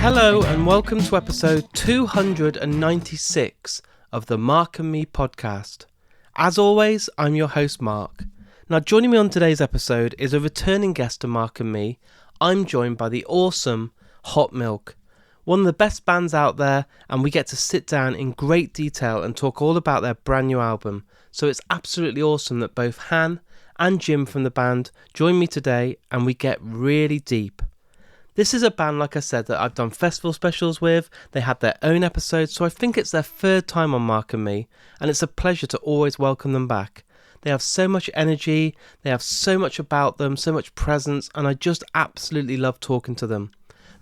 Hello and welcome to episode 296 of the Mark and Me podcast. As always, I'm your host Mark. Now joining me on today's episode is a returning guest to Mark and Me. I'm joined by the awesome Hot Milk, one of the best bands out there, and we get to sit down in great detail and talk all about their brand new album. So it's absolutely awesome that both Han and Jim from the band join me today and we get really deep. This is a band, like I said, that I've done festival specials with. They had their own episodes, so I think it's their third time on Mark and Me, and it's a pleasure to always welcome them back. They have so much energy, they have so much about them, so much presence, and I just absolutely love talking to them.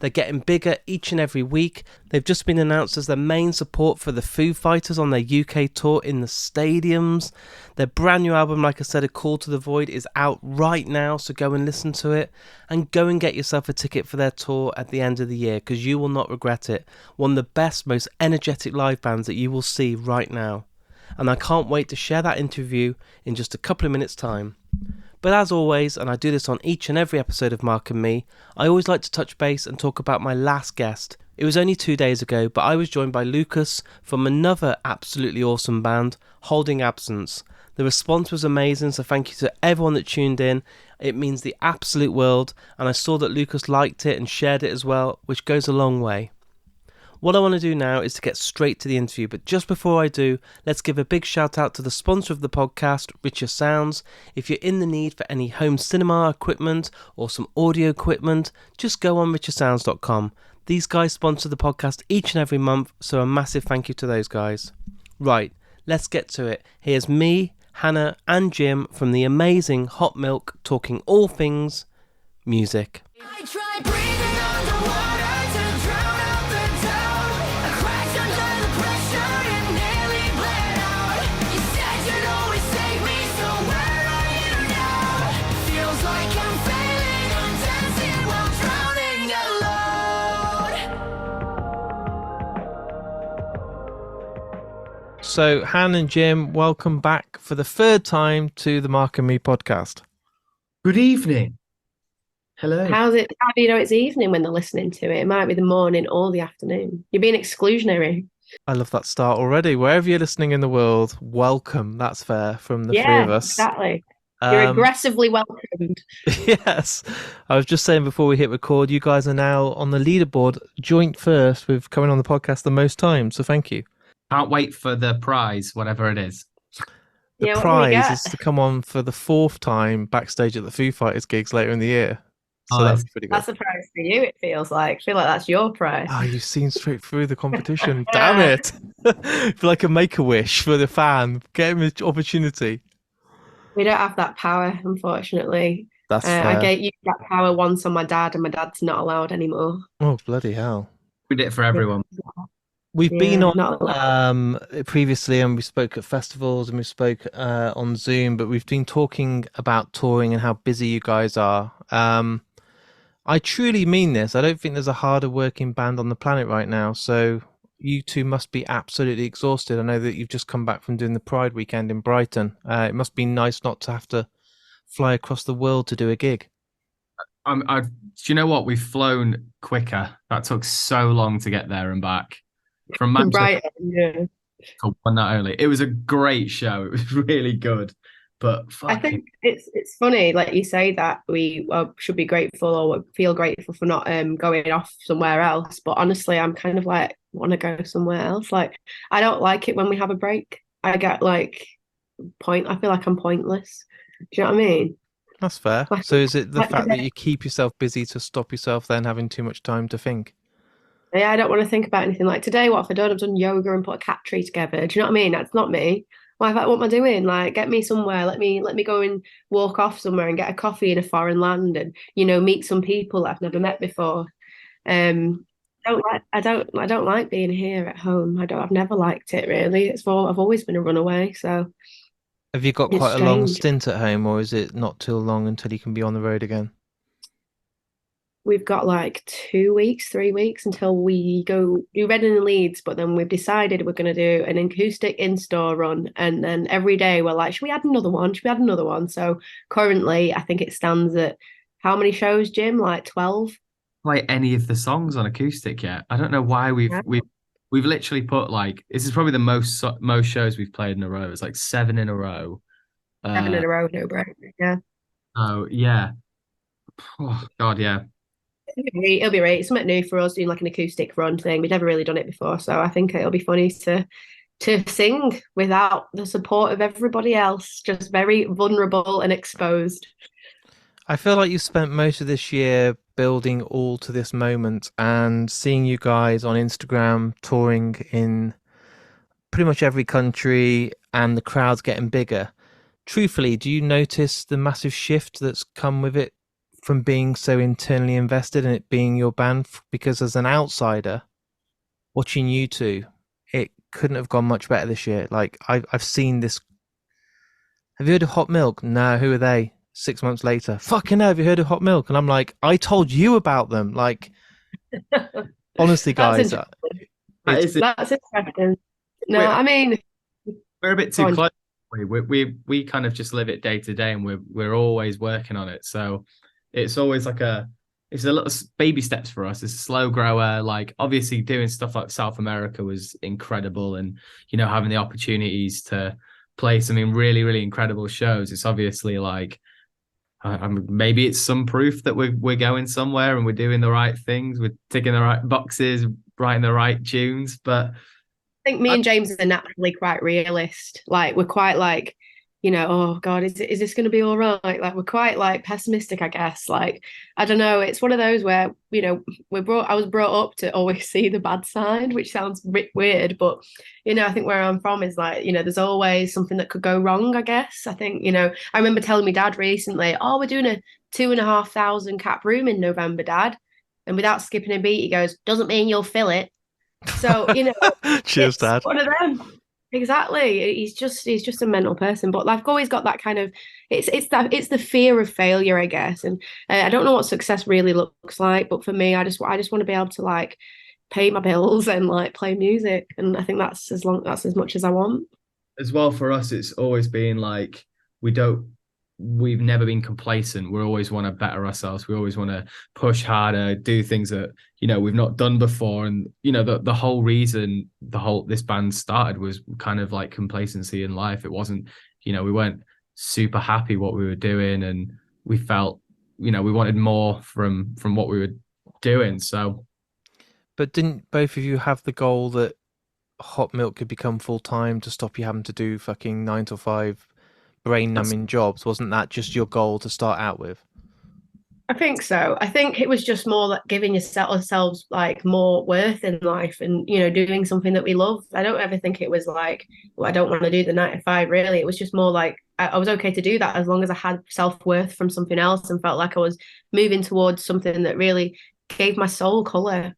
They're getting bigger each and every week. They've just been announced as their main support for the Foo Fighters on their UK tour in the stadiums. Their brand new album, like I said, A Call to the Void, is out right now, so go and listen to it. And go and get yourself a ticket for their tour at the end of the year, because you will not regret it. One of the best, most energetic live bands that you will see right now. And I can't wait to share that interview in just a couple of minutes' time. But as always, and I do this on each and every episode of Mark and Me, I always like to touch base and talk about my last guest. It was only 2 days ago, but I was joined by Lucas from another absolutely awesome band, Holding Absence. The response was amazing, so thank you to everyone that tuned in. It means the absolute world, and I saw that Lucas liked it and shared it as well, which goes a long way. What I want to do now is to get straight to the interview, but just before I do, let's give a big shout out to the sponsor of the podcast, Richer Sounds. If you're in the need for any home cinema equipment or some audio equipment, just go on richersounds.com. These guys sponsor the podcast each and every month, so a massive thank you to those guys. Right, let's get to it. Here's me, Hannah and Jim from the amazing Hot Milk talking all things music. I tried breathing underwater to drown out the doubt. I crashed under the pressure and nearly bled out. You said you'd always save me, so where are you now? Feels like I'm failing, I'm dancing while drowning alone. So, Han and Jim, welcome back for the third time to the Mark and Me podcast. Good evening. Hello. How do you know it's evening when they're listening to it? It might be the morning or the afternoon. You're being exclusionary. I love that start already. Wherever you're listening in the world, welcome. That's fair from the three of us. Exactly. You're aggressively welcomed. Yes. I was just saying before we hit record, you guys are now on the leaderboard, joint first with coming on the podcast the most time. So thank you. Can't wait for the prize, whatever it is. The prize is to come on for the fourth time backstage at the Foo Fighters gigs later in the year. So that's pretty good. That's a prize for you, it feels like. I feel like that's your prize. Oh, you've seen straight through the competition. Damn it. For like a make-a-wish for the fan. Get him an opportunity. We don't have that power, unfortunately. That's fair. I gave you that power once on my dad, and my dad's not allowed anymore. Oh, bloody hell. We did it for everyone. We've been on previously, and we spoke at festivals and we spoke on Zoom, but we've been talking about touring and how busy you guys are. I truly mean this. I don't think there's a harder working band on the planet right now. So you two must be absolutely exhausted. I know that you've just come back from doing the Pride weekend in Brighton. It must be nice not to have to fly across the world to do a gig. Do you know what? We've flown quicker. That took so long to get there and back. From Manchester to one night only. It was a great show. It was really good. But I think it's funny, like you say, that we should be grateful or feel grateful for not going off somewhere else. But honestly, I'm kind of like, want to go somewhere else. Like, I don't like it when we have a break. I get like I feel like I'm pointless. Do you know what I mean? That's fair. So is it the fact that you keep yourself busy to stop yourself then having too much time to think? Yeah, I don't want to think about anything. Like today, what if I don't have done yoga and put a cat tree together? Do you know what I mean? That's not me. What am I doing? Like, get me somewhere. Let me go and walk off somewhere and get a coffee in a foreign land and, meet some people that I've never met before. I don't like being here at home. I've never liked it really. I've always been a runaway. So have you got quite a long stint at home, or is it not too long until you can be on the road again? We've got like 2 weeks, 3 weeks until we go do Reading and Leeds, but then we've decided we're going to do an acoustic in-store run, and then every day we're like, should we add another one? Should we add another one? So currently I think it stands at how many shows, Jim? Like 12? play any of the songs on acoustic yet. I don't know why we've literally put like this is probably the most shows we've played in a row. It's like 7 in a row. 7 in a row, no break. Yeah. Oh yeah. Oh God, yeah. It'll be great. It's something new for us doing like an acoustic run thing. We've never really done it before, so I think it'll be funny to sing without the support of everybody else, just very vulnerable and exposed. I feel like you spent most of this year building all to this moment, and seeing you guys on Instagram touring in pretty much every country and the crowds getting bigger. Truthfully, do you notice the massive shift that's come with it from being so internally invested in it being your band? Because as an outsider watching you two, it couldn't have gone much better this year. Like I've seen this. Have you heard of Hot Milk? No, who are they? 6 months later, fucking hell, have you heard of Hot Milk? And I'm like, I told you about them. Like, honestly, guys, That's interesting. No, we're, I mean, we're a bit too close. We kind of just live it day to day, and we're always working on it. So it's always like it's a little baby steps for us. It's a slow grower. Like obviously doing stuff like South America was incredible, and having the opportunities to play some really really incredible shows. It's obviously like maybe it's some proof that we're going somewhere and we're doing the right things, we're ticking the right boxes, writing the right tunes. But I think me and James are naturally quite realist. Like we're quite like, oh God, is this going to be all right? Like we're quite like pessimistic, I guess. Like I don't know. It's one of those where I was brought up to always see the bad side, which sounds a bit weird, but I think where I'm from is like there's always something that could go wrong. I guess I think I remember telling my dad recently, oh, we're doing a 2,500 cap room in November, Dad, and without skipping a beat, he goes, doesn't mean you'll fill it. So cheers, it's Dad. one of them. Exactly. He's just a mental person. But I've always got that kind of it's the fear of failure, I guess. And I don't know what success really looks like, but for me, I just want to be able to like pay my bills and like play music. And I think that's as much as I want. as well for us, it's always been like we've never been complacent. We always want to better ourselves. We always want to push harder, do things that we've not done before. And the whole reason this band started was kind of like complacency in life. It wasn't we weren't super happy what we were doing, and we felt we wanted more from what we were doing. So, but didn't both of you have the goal that Hot Milk could become full time to stop you having to do fucking 9 to 5 brain numbing jobs? Wasn't that just your goal to start out with? I think so. I think it was just more like giving ourselves like more worth in life and, doing something that we love. I don't ever think it was like, well, I don't want to do the 9 to 5 really. It was just more like I was okay to do that as long as I had self-worth from something else and felt like I was moving towards something that really gave my soul color,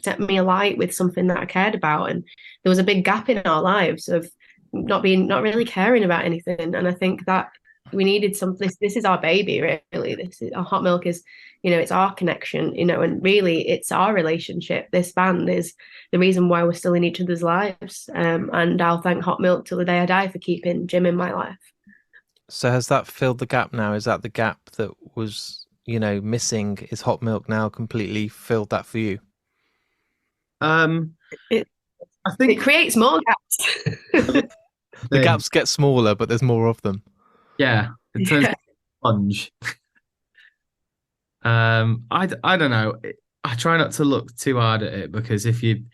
set me alight with something that I cared about. And there was a big gap in our lives of not really caring about anything. And I think that we needed something. This is our baby, really. This is our Hot Milk is, it's our connection, and really it's our relationship. This band is the reason why we're still in each other's lives. And I'll thank Hot Milk till the day I die for keeping Jim in my life. So has that filled the gap now? Is that the gap that was, missing? Is Hot Milk now completely filled that for you? I think it creates more gaps. The gaps get smaller, but there's more of them. Yeah, it turns into a sponge. I don't know. I try not to look too hard at it, because if you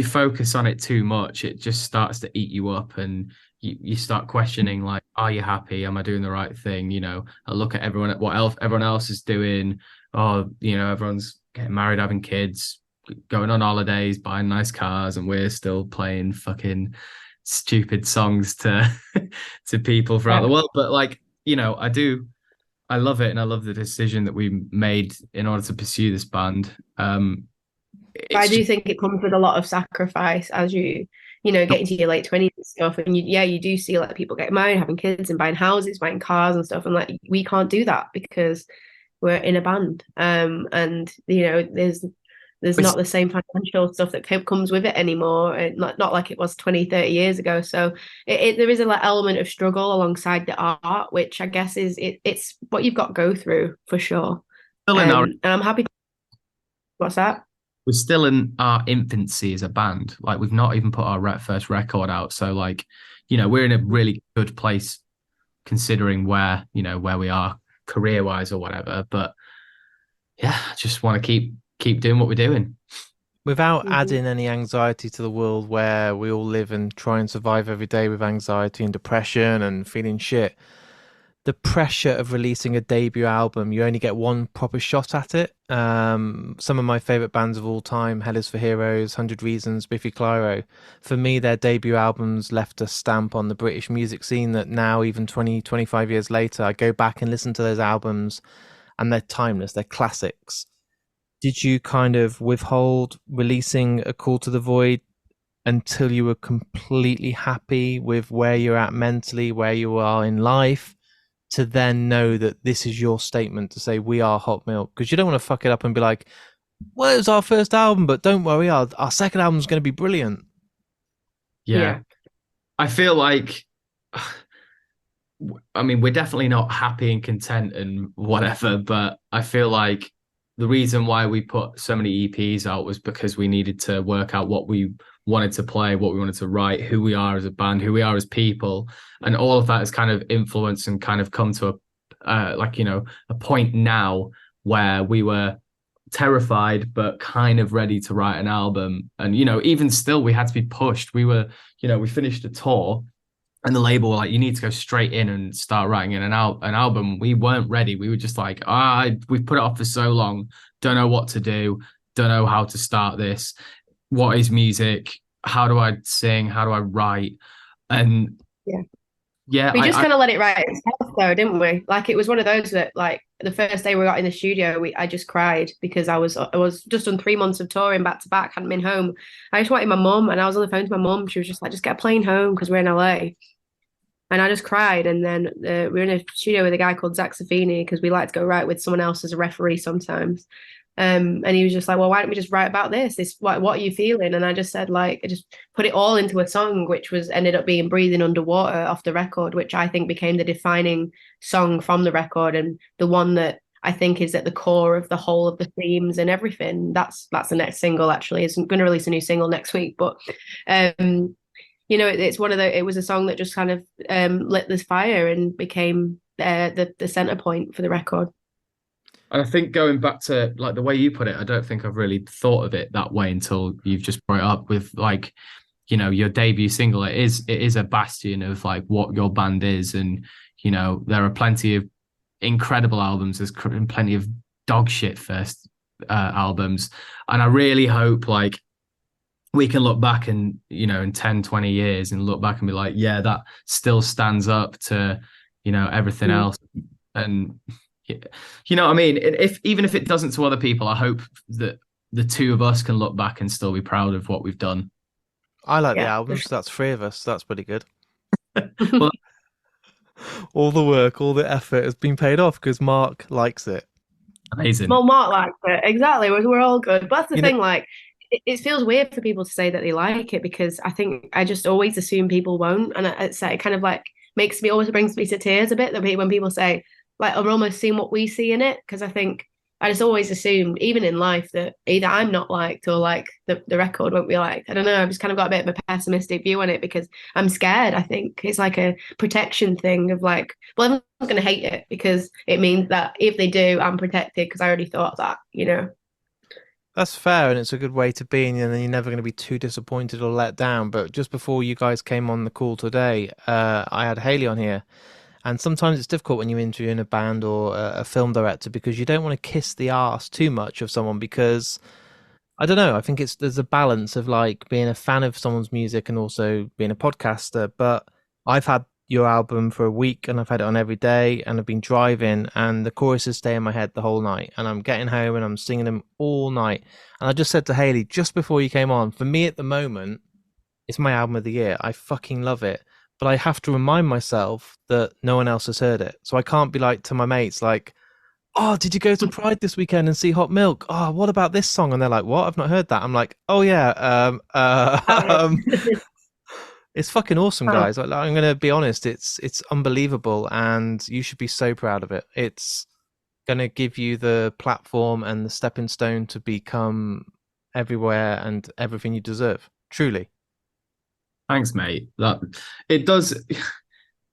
focus on it too much, it just starts to eat you up, and you start questioning like, are you happy? Am I doing the right thing? I look at everyone else is doing. Oh, everyone's getting married, having kids, going on holidays, buying nice cars, and we're still playing fucking stupid songs to people throughout the world. But like, I love it, and I love the decision that we made in order to pursue this band. I do think it comes with a lot of sacrifice as you get into your late 20s and stuff, and you do see like people getting married, having kids, and buying houses, buying cars and stuff, and like we can't do that because we're in a band. And there's not the same financial stuff that comes with it anymore, not like it was 20, 30 years ago. So there is an element of struggle alongside the art, which I guess it's what you've got to go through for sure. And I'm happy What's that? We're still in our infancy as a band. Like we've not even put our first record out. So like, we're in a really good place considering where we are career wise or whatever. But yeah, I just want to keep doing what we're doing. Without Mhm. adding any anxiety to the world where we all live and try and survive every day with anxiety and depression and feeling shit. The pressure of releasing a debut album, you only get one proper shot at it. Some of my favorite bands of all time, Hell is for Heroes, 100 Reasons, Biffy Clyro. For me, their debut albums left a stamp on the British music scene that now, even 20, 25 years later, I go back and listen to those albums and they're timeless, they're classics. Did you kind of withhold releasing A Call to the Void until you were completely happy with where you're at mentally, where you are in life, to then know that this is your statement to say we are Hot Milk? Because you don't want to fuck it up and be like, well, it was our first album, but don't worry, our second album's going to be brilliant. Yeah. I feel like, I mean, we're definitely not happy and content and whatever, but I feel like the reason why we put so many EPs out was because we needed to work out what we wanted to play, what we wanted to write, who we are as a band, who we are as people. And all of that has kind of influenced and kind of come to a point now where we were terrified but kind of ready to write an album. And even still we had to be pushed. We finished a tour and the label were like, you need to go straight in and start writing an album. We weren't ready. We were just like, we've put it off for so long, don't know what to do, don't know how to start this, what is music, how do I sing, how do I write? And we just kind of let it write itself though, didn't we? Like it was one of those that, like, the first day we got in the studio, I just cried because I was just on 3 months of touring back to back, hadn't been home. I just wanted my mum, and I was on the phone to my mum. She was just like, just get a plane home because we're in LA. And I just cried. And then we were in a studio with a guy called Zach Safini because we like to go write with someone else as a referee sometimes. And he was just like, well, why don't we just write about this? What are you feeling? And I just said, like, I just put it all into a song, which ended up being Breathing Underwater off the record, which I think became the defining song from the record and the one that I think is at the core of the whole of the themes and everything. That's the next single, actually. It's going to release a new single next week, but it's one of it was a song that just kind of lit this fire and became the center point for the record. And I think going back to like the way you put it, I don't think I've really thought of it that way until you've just brought it up with like, your debut single. It is a bastion of like what your band is. And, there are plenty of incredible albums. There's plenty of dog shit first albums. And I really hope like we can look back and, in 10, 20 years and look back and be like, yeah, that still stands up to, everything else. And you know what I mean? Even if it doesn't to other people, I hope that the two of us can look back and still be proud of what we've done. I like the albums. So that's 3 of us. That's pretty good. Well, all the work, all the effort has been paid off because Mark likes it. Amazing. Well, Mark likes it. Exactly. We're all good. But that's the thing, like, it feels weird for people to say that they like it because I think I just always assume people won't. And it kind of like always brings me to tears a bit that when people say, like, I'm almost seeing what we see in it, because I think I just always assumed, even in life, that either I'm not liked or like the record won't be liked. I don't know. I've just kind of got a bit of a pessimistic view on it because I'm scared. I think it's like a protection thing of like, well, everyone's going to hate it because it means that if they do, I'm protected because I already thought that, That's fair, and it's a good way to be, and then you're never going to be too disappointed or let down. But just before you guys came on the call today, I had Haley on here. And sometimes it's difficult when you're interviewing a band or a film director because you don't want to kiss the arse too much of someone because, I don't know, I think there's a balance of like being a fan of someone's music and also being a podcaster. But I've had your album for a week and I've had it on every day and I've been driving and the choruses stay in my head the whole night and I'm getting home and I'm singing them all night. And I just said to Haley just before you came on, for me at the moment, it's my album of the year. I fucking love it. But I have to remind myself that no one else has heard it. So I can't be like to my mates, like, oh, did you go to Pride this weekend and see Hot Milk? Oh, what about this song? And they're like, what? I've not heard that. I'm like, oh yeah. It's fucking awesome, guys. I'm going to be honest. It's unbelievable. And you should be so proud of it. It's going to give you the platform and the stepping stone to become everywhere and everything you deserve. Truly. Thanks, mate. That it does.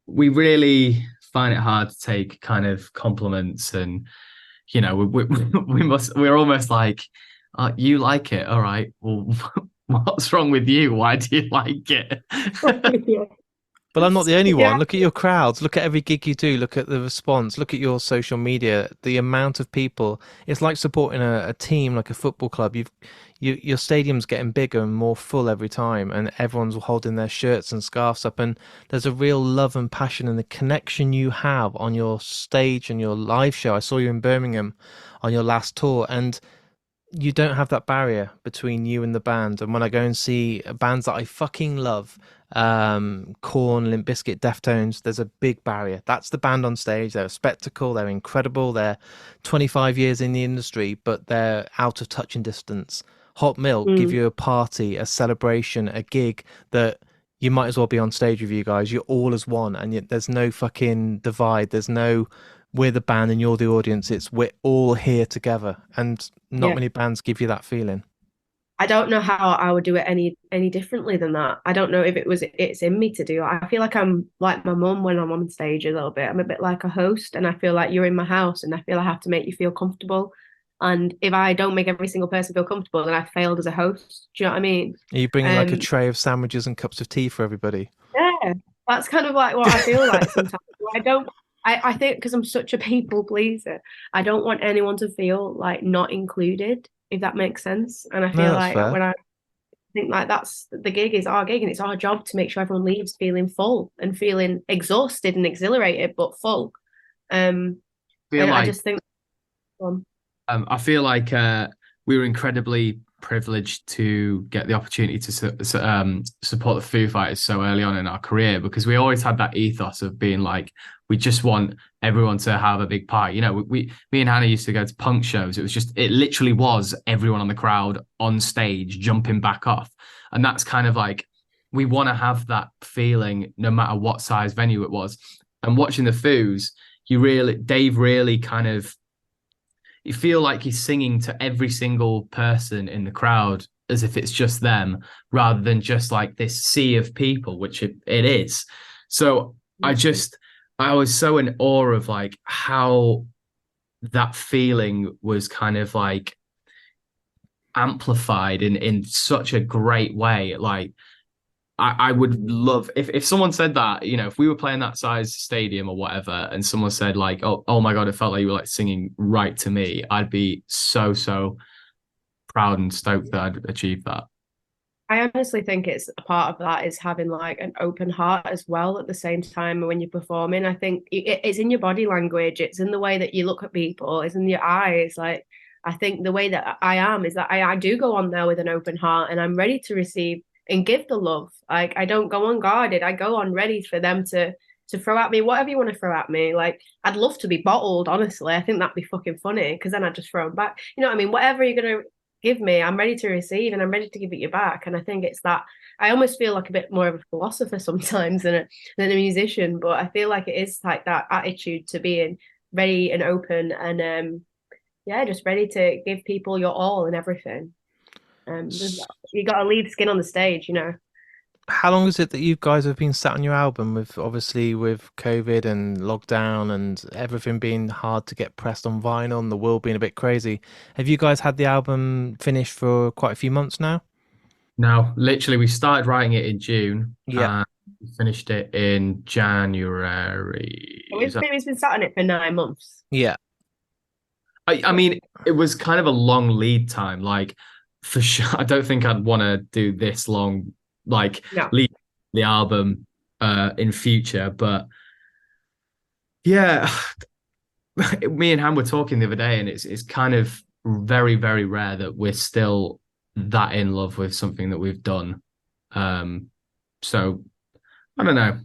We really find it hard to take kind of compliments, and we're almost like, you like it, all right? Well, what's wrong with you? Why do you like it? Yeah. But I'm not the only Yeah. one. Look at your crowds. Look at every gig you do. Look at the response. Look at your social media. The amount of people. It's like supporting a team, like a football club. Your stadium's getting bigger and more full every time, and everyone's holding their shirts and scarves up. And there's a real love and passion, and the connection you have on your stage and your live show. I saw you in Birmingham on your last tour, and you don't have that barrier between you and the band. And when I go and see bands that I fucking love, Korn, Limp Bizkit, Deftones, there's a big barrier. That's the band on stage. They're a spectacle. They're incredible. They're 25 years in the industry, but they're out of touch and distance. Hot Milk give you a party, a celebration, a gig that you might as well be on stage with you guys. You're all as one, and yet there's no fucking divide. There's no we're the band and you're the audience. It's we're all here together, and not many bands give you that feeling. I don't know how I would do it any differently than that. I don't know if it's in me to do. I feel like I'm like my mum when I'm on stage a little bit. I'm a bit like a host, and I feel like you're in my house, and I feel I have to make you feel comfortable. And if I don't make every single person feel comfortable, then I failed as a host. Do you know what I mean? Are you bringing like a tray of sandwiches and cups of tea for everybody? Yeah, that's kind of like what I feel like sometimes. I think because I'm such a people pleaser, I don't want anyone to feel like not included, if that makes sense. And I feel like when I think like that's the gig is our gig, and it's our job to make sure everyone leaves feeling full and feeling exhausted and exhilarated, but full. I just think. I feel like we were incredibly privileged to get the opportunity to support the Foo Fighters so early on in our career, because we always had that ethos of being like, we just want everyone to have a big party. Me and Hannah used to go to punk shows. It literally was everyone on the crowd on stage jumping back off. And that's kind of like, we want to have that feeling no matter what size venue it was. And watching the Foos, Dave really kind of, you feel like he's singing to every single person in the crowd as if it's just them, rather than just like this sea of people, which it is. So I was so in awe of like how that feeling was kind of like amplified in such a great way. Like I would love if someone said that, if we were playing that size stadium or whatever, and someone said like, oh my God, it felt like you were like singing right to me, I'd be so proud and stoked that I'd achieved that. I honestly think it's a part of that is having like an open heart as well at the same time when you're performing. I think it's in your body language, it's in the way that you look at people, it's in your eyes. Like, I think the way that I am is that I do go on there with an open heart, and I'm ready to receive and give the love. Like, I don't go unguarded. I go on ready for them to throw at me whatever you want to throw at me. Like, I'd love to be bottled, honestly. I think that'd be fucking funny, because then I'd just throw them back. You know what I mean? Whatever you're gonna give me, I'm ready to receive, and I'm ready to give it you back. And I think it's that I almost feel like a bit more of a philosopher sometimes than a musician, but I feel like it is like that attitude to being ready and open, and just ready to give people your all and everything. You got to leave skin on the stage, How long is it that you guys have been sat on your album, with obviously with COVID and lockdown and everything being hard to get pressed on vinyl and the world being a bit crazy? Have you guys had the album finished for quite a few months now? No, literally, we started writing it in June. Yeah. We finished it in January. We've been sat on it for 9 months. Yeah. I mean, it was kind of a long lead time. Like, for sure, I don't think I'd want to do this long, like, lead the album in future. But yeah, me and Han were talking the other day, and it's kind of very, very rare that we're still that in love with something that we've done. So I don't know.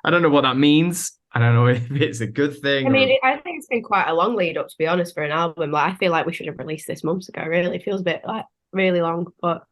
I don't know what that means. I don't know if it's a good thing. I mean, I think it's been quite a long lead up, to be honest, for an album. Like, I feel like we should have released this months ago. Really, it feels a bit like really long, but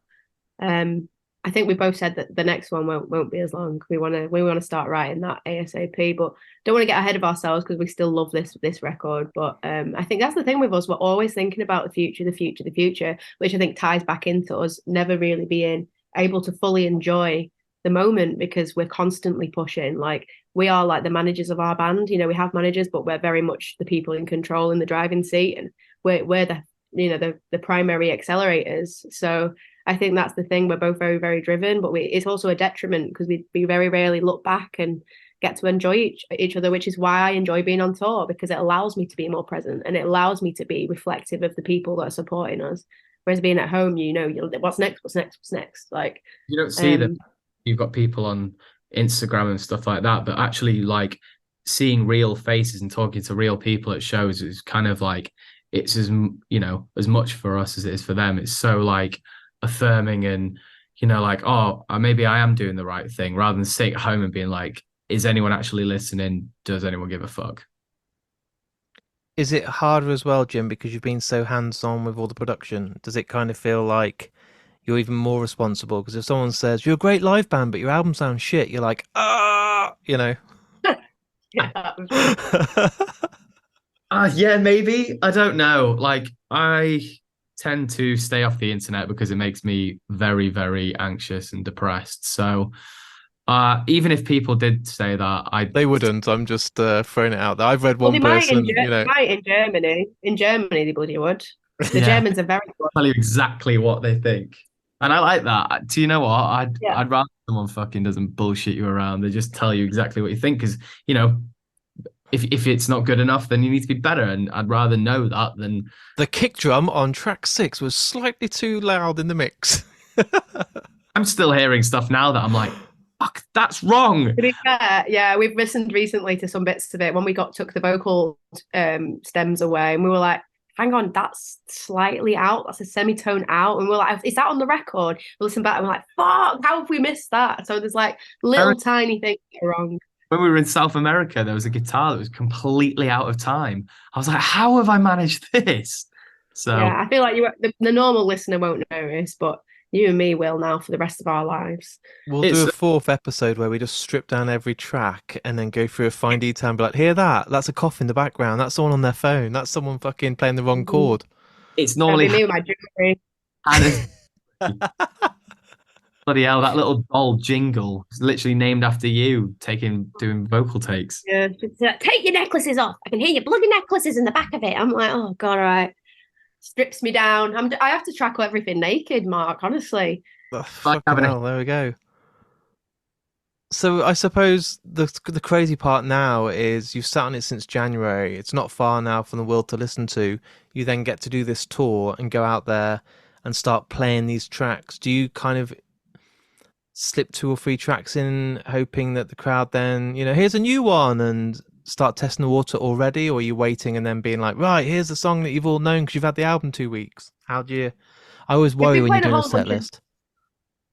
I think we both said that the next one won't be as long. We wanna start writing that ASAP, but don't want to get ahead of ourselves because we still love this record. But I think that's the thing with us. We're always thinking about the future, the future, the future, which I think ties back into us never really being able to fully enjoy the moment because we're constantly pushing. Like we are like the managers of our band. We have managers, but we're very much the people in control in the driving seat, and we're the primary accelerators. So I think that's the thing. We're both very, very driven, but it's also a detriment because we very rarely look back and get to enjoy each other, which is why I enjoy being on tour, because it allows me to be more present and it allows me to be reflective of the people that are supporting us. Whereas being at home, what's next? Like you don't see that you've got people on Instagram and stuff like that, but actually like seeing real faces and talking to real people at shows is kind of like it's as much for us as it is for them. It's so like affirming and like, oh, maybe I am doing the right thing, rather than sitting at home and being like, is anyone actually listening? Does anyone give a fuck? Is it harder as well, Jim, because you've been so hands-on with all the production? Does it kind of feel like you're even more responsible? Because if someone says, you're a great live band, but your album sounds shit, you're like, yeah, yeah, maybe. I don't know. Like, I tend to stay off the internet because it makes me very, very anxious and depressed. So even if people did say that, they wouldn't. I'm just throwing it out there. I've read one person, might in Germany. In Germany, they bloody would. The Germans are very good. Tell you exactly what they think. And I like that. Do you know what? I'd rather someone fucking doesn't bullshit you around. They just tell you exactly what you think. Because, if it's not good enough, then you need to be better. And I'd rather know that than... The kick drum on track 6 was slightly too loud in the mix. I'm still hearing stuff now that I'm like, fuck, that's wrong. To be fair, yeah, we've listened recently to some bits of it when we took the vocal stems away, and we were like, hang on, that's slightly out. That's a semitone out. And we're like, is that on the record? We listen back and we're like, fuck, how have we missed that? So there's like little tiny things that are wrong. When we were in South America, there was a guitar that was completely out of time. I was like, how have I managed this? So yeah, I feel like the normal listener won't notice, but you and me will now for the rest of our lives. We'll do a 4th episode where we just strip down every track and then go through a fine detail and be like, hear that? That's a cough in the background. That's someone on their phone. That's someone fucking playing the wrong chord. It's normally me with my jewelry. Bloody hell, that little doll jingle is literally named after you doing vocal takes. Yeah, take your necklaces off. I can hear your bloody necklaces in the back of it. I'm like, oh god, all right. Strips me down. I have to track everything naked, Mark, honestly. Fucking hell, there we go. So I suppose the crazy part now is you've sat on it since January. It's not far now from the world to listen to. You then get to do this tour and go out there and start playing these tracks. Do you kind of slip 2 or 3 tracks in, hoping that the crowd then, here's a new one, and start testing the water already? Or are you waiting and then being like, right, here's the song that you've all known because you've had the album 2 weeks? How do you... I always worry when you're doing a set list.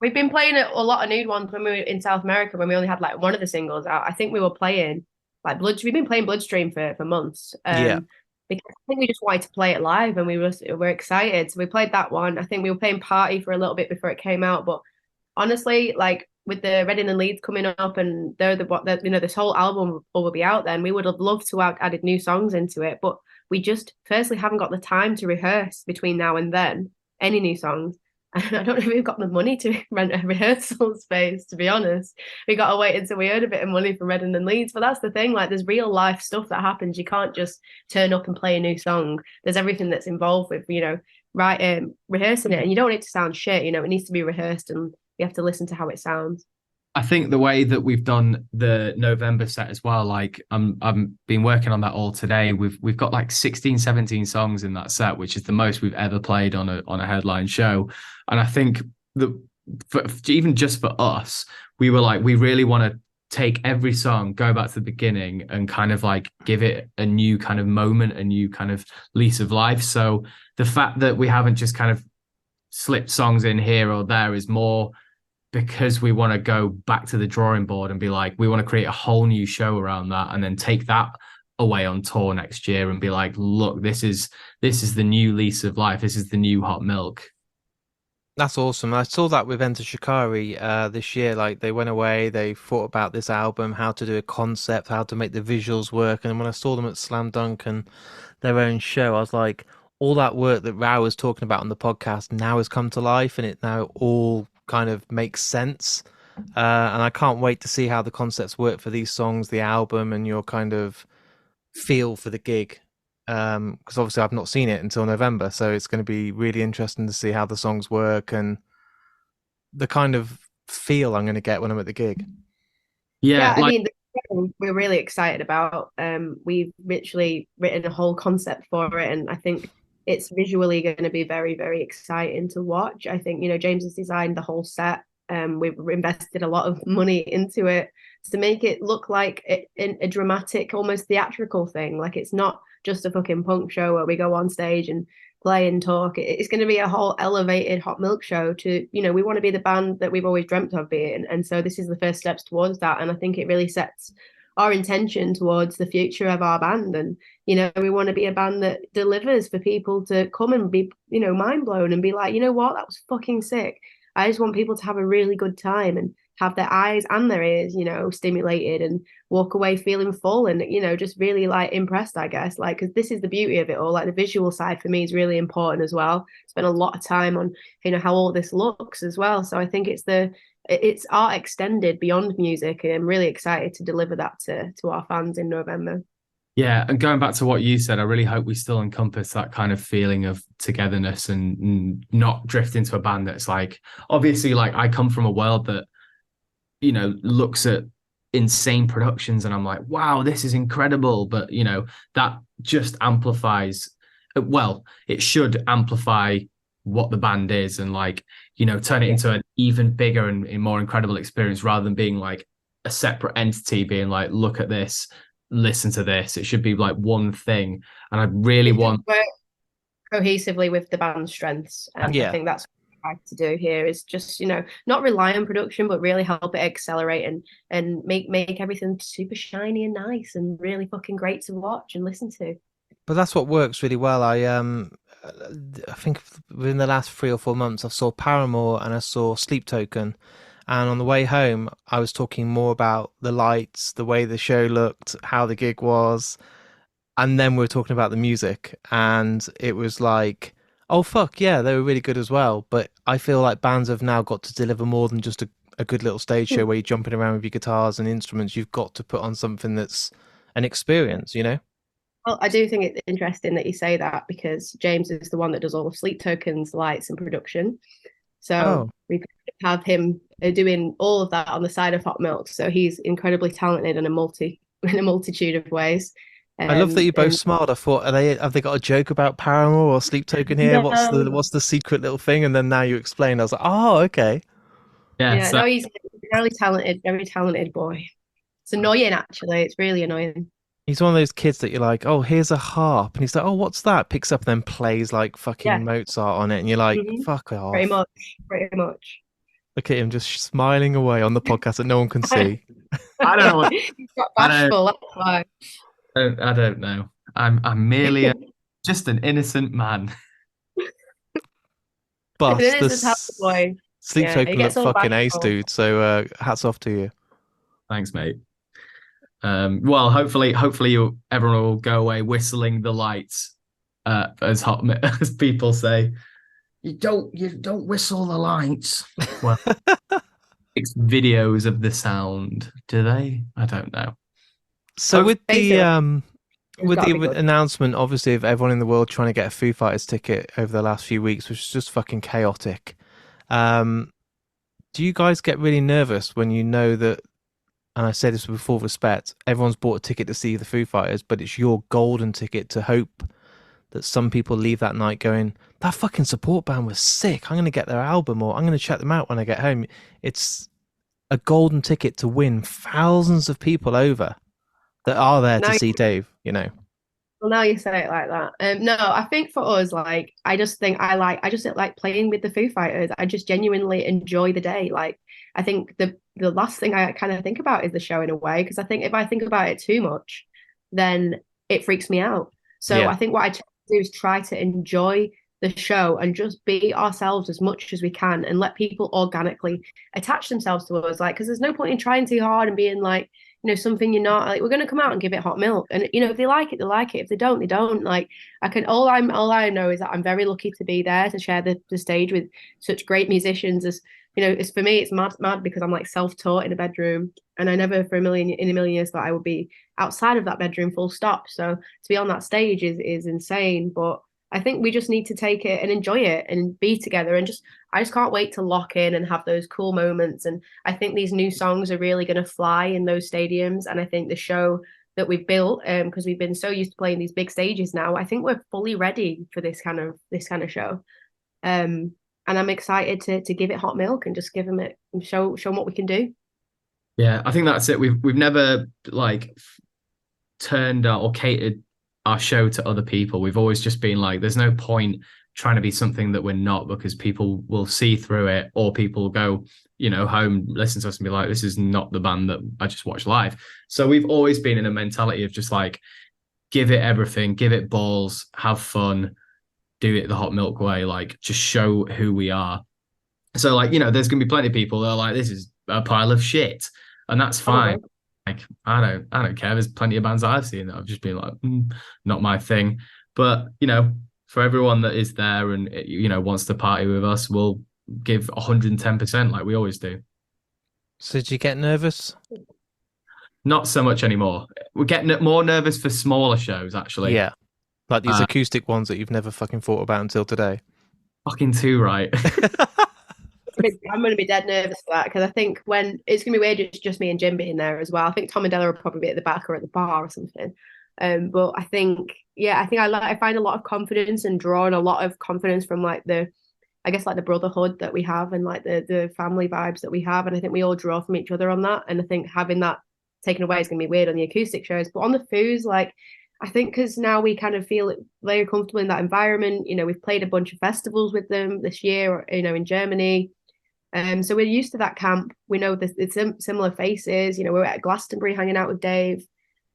We've been playing a lot of new ones when we were in South America, when we only had like one of the singles out. I think we were playing like we've been playing Bloodstream for months. Because I think we just wanted to play it live, and we were excited. So we played that one. I think we were playing Party for a little bit before it came out, but honestly, like with the Reading and Leeds coming up, and this whole album will be out then, we would have loved to have added new songs into it, but we just firstly haven't got the time to rehearse between now and then any new songs. And I don't know if we've got the money to rent a rehearsal space, to be honest. We got to wait until we earn a bit of money from Reading and Leeds. But that's the thing, like there's real life stuff that happens. You can't just turn up and play a new song. There's everything that's involved with, rehearsing it. And you don't want it to sound shit, it needs to be rehearsed, and you have to listen to how it sounds. I think the way that we've done the November set as well, like I've been working on that all today. We've got like 16, 17 songs in that set, which is the most we've ever played on a headline show. And I think even just for us, we were like, we really want to take every song, go back to the beginning, and kind of like give it a new kind of moment, a new kind of lease of life. So the fact that we haven't just kind of slipped songs in here or there is more because we want to go back to the drawing board and be like, we want to create a whole new show around that, and then take that away on tour next year and be like, look, this is the new lease of life. This is the new hot milk. That's awesome. I saw that with Enter Shikari this year. Like they went away, they thought about this album, how to do a concept, how to make the visuals work. And when I saw them at Slam Dunk and their own show, I was like, all that work that Rao was talking about on the podcast now has come to life, and it now all kind of makes sense. And I can't wait to see how the concepts work for these songs, the album, and your kind of feel for the gig. Because obviously I've not seen it until November, so it's going to be really interesting to see how the songs work and the kind of feel I'm going to get when I'm at the gig. Yeah, Yeah, I like mean, the show we're really excited about. We've literally written a whole concept for it, and I think it's visually going to be very, very exciting to watch. I think, James has designed the whole set. We've invested a lot of money into it to make it look like a dramatic, almost theatrical thing. Like it's not just a fucking punk show where we go on stage and play and talk. It's going to be a whole elevated hot milk show to, we want to be the band that we've always dreamt of being. And so this is the first steps towards that. And I think it really sets our intention towards the future of our band. And, we want to be a band that delivers for people to come and be, mind blown and be like, you know what, that was fucking sick. I just want people to have a really good time and have their eyes and their ears, stimulated and walk away feeling full and, just really like impressed, I guess. Like, because this is the beauty of it all. Like the visual side for me is really important as well. Spend a lot of time on, how all this looks as well. So I think it's art extended beyond music, and I'm really excited to deliver that to our fans in November. Yeah, and going back to what you said, I really hope we still encompass that kind of feeling of togetherness and not drift into a band that's like, obviously, like I come from a world that, looks at insane productions and I'm like, wow, this is incredible. But, that just amplifies, well, it should amplify what the band is and like, turn it into an even bigger and more incredible experience rather than being like a separate entity being like, look at this, listen to this. It should be like one thing. And I really want work cohesively with the band's strengths. And I think that's what I try to do here is just, not rely on production, but really help it accelerate and make everything super shiny and nice and really fucking great to watch and listen to. But that's what works really well. I think within the last 3 or 4 months, I saw Paramore and I saw Sleep Token. And on the way home, I was talking more about the lights, the way the show looked, how the gig was. And then we were talking about the music. And it was like, oh, fuck, yeah, they were really good as well. But I feel like bands have now got to deliver more than just a good little stage show where you're jumping around with your guitars and instruments. You've got to put on something that's an experience, Well, I do think it's interesting that you say that because James is the one that does all of Sleep Tokens, lights, and production. So we could have him doing all of that on the side of Hot Milk. So he's incredibly talented in a multitude of ways. I love that you both smiled. I thought, have they got a joke about Paramore or Sleep Token here? No. What's the secret little thing? And then now you explained. I was like, oh, okay. yeah, no, he's very talented boy. It's annoying actually. It's really annoying. He's one of those kids that you're like, oh, here's a harp. And he's like, oh, what's that? Picks up and then plays like fucking Mozart on it. And you're like, fuck off. Pretty much. Look at him just smiling away on the podcast that no one can see. I don't know. He's got bashful, that's why. I don't know. I'm merely just an innocent man. But boy. Sleep Token looked fucking ace, dude. So hats off to you. Thanks, mate. Well, hopefully everyone will go away whistling the lights, as as people say. You don't whistle the lights. Well, it's videos of the sound, do they? I don't know. So with the announcement, obviously, of everyone in the world trying to get a Foo Fighters ticket over the last few weeks, which is just fucking chaotic. Do you guys get really nervous when you know that? And I say this with full respect, everyone's bought a ticket to see the Foo Fighters, but it's your golden ticket to hope that some people leave that night going, that fucking support band was sick. I'm going to get their album or I'm going to check them out when I get home. It's a golden ticket to win thousands of people over that are there to see Dave, Well, now you say it like that. No, I think for us, like, I just like playing with the Foo Fighters. I just genuinely enjoy the day. Like, I think the last thing I kind of think about is the show in a way, because I think if I think about it too much, then it freaks me out. So I think what I try to do is try to enjoy the show and just be ourselves as much as we can and let people organically attach themselves to us. Like, because there's no point in trying too hard and being like, something you're not. Like, we're going to come out and give it hot milk, and if they like it, they like it. If they don't, they don't. Like, all I know is that I'm very lucky to be there to share the stage with such great musicians. As it's, for me, it's mad because I'm like self-taught in a bedroom, and I never in a million years thought I would be outside of that bedroom, full stop. So to be on that stage is insane. But I think we just need to take it and enjoy it and be together, and I just can't wait to lock in and have those cool moments. And I think these new songs are really going to fly in those stadiums. And I think the show that we've built, because we've been so used to playing these big stages now, I think we're fully ready for this kind of show. And I'm excited to give it hot milk and just give them it and show them what we can do. Yeah, I think that's it. We've never like turned or catered our show to other people. We've always just been like, there's no point trying to be something that we're not, because people will see through it, or people go, home, listen to us and be like, this is not the band that I just watched live. So we've always been in a mentality of just like, give it everything, give it balls, have fun, do it the hot milk way, like just show who we are. So like, there's gonna be plenty of people that are like, this is a pile of shit, and that's fine. Oh, Like, I don't care. There's plenty of bands I've seen that I've just been like, not my thing. But for everyone that is there and wants to party with us, we'll give 110% like we always do. So did you get nervous? Not so much anymore. We're getting more nervous for smaller shows, actually. Yeah, like these acoustic ones that you've never fucking thought about until today. Fucking too right. I'm going to be dead nervous for that, because I think when it's going to be weird, it's just me and Jim being there as well. I think Tom and Della will probably be at the back or at the bar or something. But I think I find a lot of confidence and drawing a lot of confidence from like the brotherhood that we have, and like the family vibes that we have. And I think we all draw from each other on that. And I think having that taken away is going to be weird on the acoustic shows. But on the foos, like, I think because now we kind of feel very comfortable in that environment. We've played a bunch of festivals with them this year, in Germany. So we're used to that camp. We know it's similar faces. We're at Glastonbury hanging out with Dave.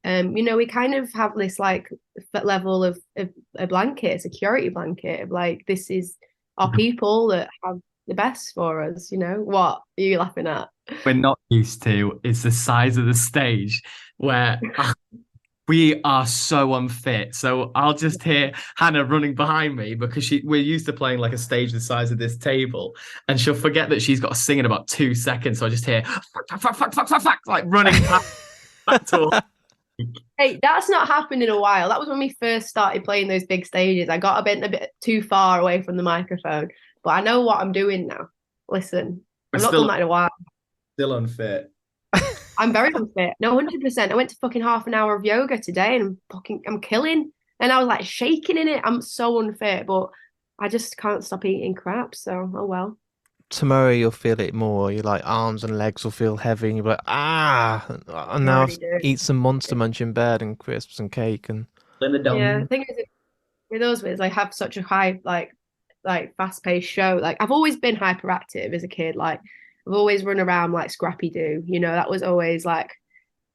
We kind of have this like level of a blanket, a security blanket of like, this is our people that have the best for us. What are you laughing at? We're not used to is the size of the stage, where we are so unfit. So I'll just hear Hannah running behind me because we're used to playing like a stage the size of this table, and she'll forget that she's got to sing in about 2 seconds. So I just hear fuck, like running back to. Hey, that's not happened in a while. That was when we first started playing those big stages. I got a bit too far away from the microphone, but I know what I'm doing now. Listen, I've not done that in a while. Still unfit. I'm very unfit. No, 100%. I went to fucking half an hour of yoga today, and I'm killing. And I was like shaking in it. I'm so unfit, but I just can't stop eating crap. So, oh well. Tomorrow you'll feel it more. Your like arms and legs will feel heavy, and you'll be like, and now eat some Monster Munch in bed and crisps and cake and. Yeah, the thing is, with us, is I have such a high like fast paced show. Like, I've always been hyperactive as a kid. Like, I've always run around like Scrappy Doo. That was always like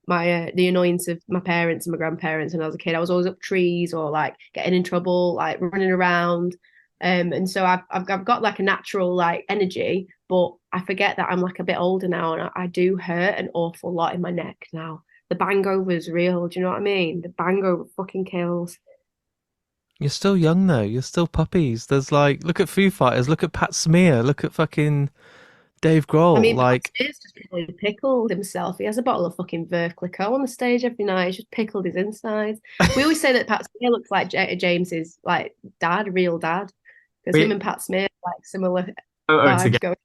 my the annoyance of my parents and my grandparents when I was a kid. I was always up trees or like getting in trouble, like running around. And so I've got like a natural like energy, but I forget that I'm like a bit older now, and I do hurt an awful lot in my neck now. The bangover is real. Do you know what I mean? The bangover fucking kills. You're still young though. You're still puppies. There's like, look at Foo Fighters. Look at Pat Smear. Look at fucking Dave Grohl. I mean, like, Pat Smear's just really pickled himself. He has a bottle of fucking Veuve Clicquot on the stage every night. He's just pickled his insides. We always say that Pat Smear looks like James's like dad, real dad, because him and Pat Smear like similar vibes going.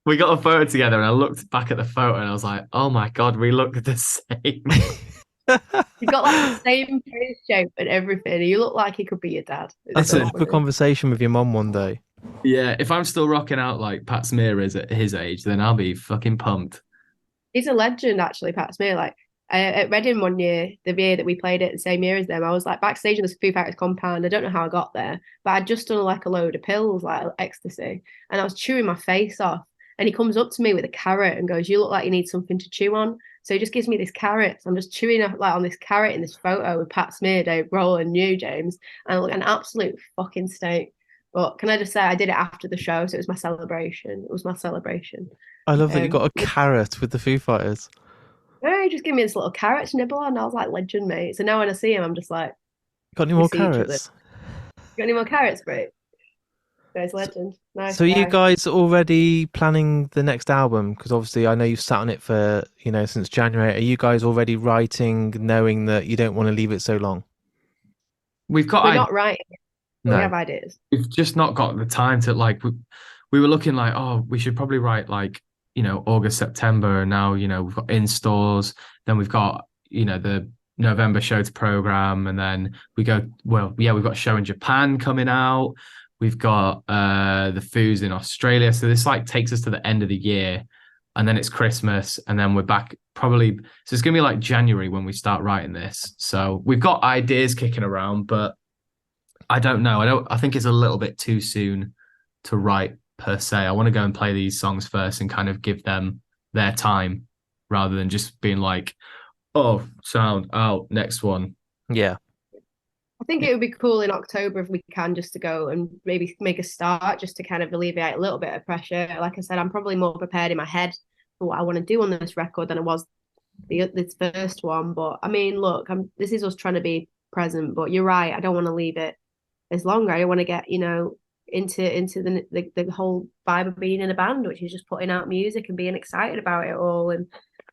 We got a photo together, and I looked back at the photo, and I was like, "Oh my god, we look the same." You've got like the same face shape and everything. You look like he could be your dad. That's a good conversation with your mum one day. Yeah, if I'm still rocking out like Pat Smear is at his age, then I'll be fucking pumped. He's a legend, actually, Pat Smear. Like, at Reading one year, the year that we played it, the same year as them, I was like backstage in the Foo Fighters compound. I don't know how I got there, but I'd just done like a load of pills, like ecstasy, and I was chewing my face off. And he comes up to me with a carrot and goes, "You look like you need something to chew on." So he just gives me this carrot. So I'm just chewing like on this carrot in this photo with Pat Smear, Dave Grohl, and you, James, and I look an absolute fucking state. But can I just say I did it after the show, so it was my celebration. It was my celebration. I love that you got a Yeah, carrot with the Foo Fighters. he just gave me this little carrot to nibble on. And I was like, legend, mate. So now when I see him, I'm just like, Got any we more see each other. carrots? Got any more carrots, bro? Guy's So, legend. Nice so are you guy. guys already planning the next album? Because obviously I know you've sat on it for, since January. Are you guys already writing, knowing that you don't want to leave it so long? We've got We're not right, but we No. have ideas. we've just not got the time to like we were looking like, oh, we should probably write like, August, September, and now, we've got in stores, then we've got, the November show to program, and then we go, well, yeah, we've got a show in Japan coming out. We've got the Foos in Australia. So this like takes us to the end of the year, and then it's Christmas, and then we're back probably. So it's gonna be like January when we start writing this. So we've got ideas kicking around, but I don't know. I think it's a little bit too soon to write per se. I want to go and play these songs first and kind of give them their time rather than just being like, oh, sound out, next one. Yeah. I think it would be cool in October if we can just to go and maybe make a start just to kind of alleviate a little bit of pressure. Like I said, I'm probably more prepared in my head for what I want to do on this record than I was this first one. But I mean, look, this is us trying to be present. But you're right. I don't want to leave it as longer. I don't want to get into the whole vibe of being in a band, which is just putting out music and being excited about it all. And